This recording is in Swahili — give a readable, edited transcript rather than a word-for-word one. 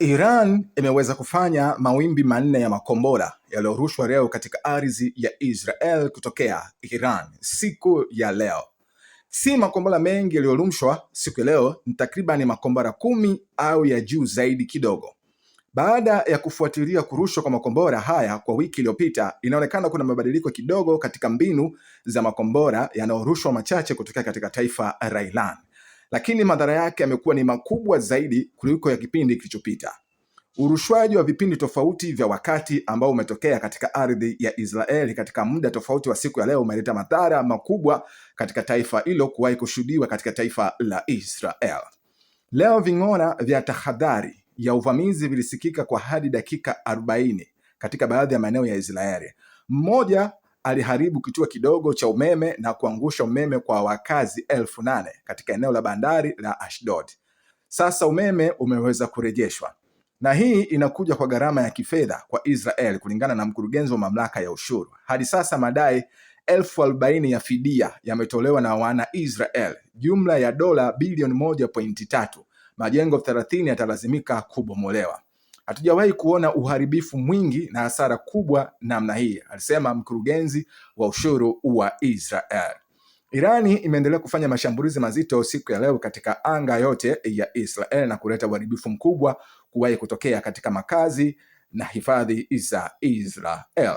Iran imeweza kufanya mawimbi manne ya makombora yaliyorushwa leo katika ardhi ya Israel kutokea Iran siku ya leo. Si makombora mengi yaliyorushwa siku ya leo, ni takriban makombora 10 au ya juu zaidi kidogo. Baada ya kufuatilia kurushwa kwa makombora haya kwa wiki iliyopita, inaonekana kuna mabadiliko kidogo katika mbinu za makombora yanayorushwa machache kutokea katika taifa la Iran. Lakini madhara yake yamekuwa ni makubwa zaidi kuliko ya kipindi kilichopita. Urushwaji wa vipindi tofauti vya wakati ambao umetokea katika ardhi ya Israeli katika muda tofauti wa siku ya leo umeleta madhara makubwa katika taifa hilo kuwahi kushuhudiwa katika taifa la Israel. Leo ving'ora vya tahadhari ya uvamizi vilisikika kwa hadi dakika 40 katika baadhi ya maeneo ya Israeli. Mmoja aliharibu kituo kidogo cha umeme na kuangusha umeme kwa wakazi 8,000 katika eneo la bandari la Ashdod. Sasa umeme umeweza kurejeshwa, na hii inakuja kwa gharama ya kifedha kwa Israel. Kulingana na mkurugenzi wa mamlaka ya ushuru, hadi sasa madai 40,000 ya fidia yametolewa na wana Israel, jumla ya dola bilioni 1.3. Majengo 30 yatalazimika kubomolewa. Hatujawahi kuona uharibifu mwingi na hasara kubwa namna hii, alisema mkurugenzi wa ushuru wa Israel. Irani imeendelea kufanya mashambulizi mazito siku ya leo katika anga yote ya Israel na kuleta uharibifu mkubwa kuwahi kutokea katika makazi na hifadhi za Israel.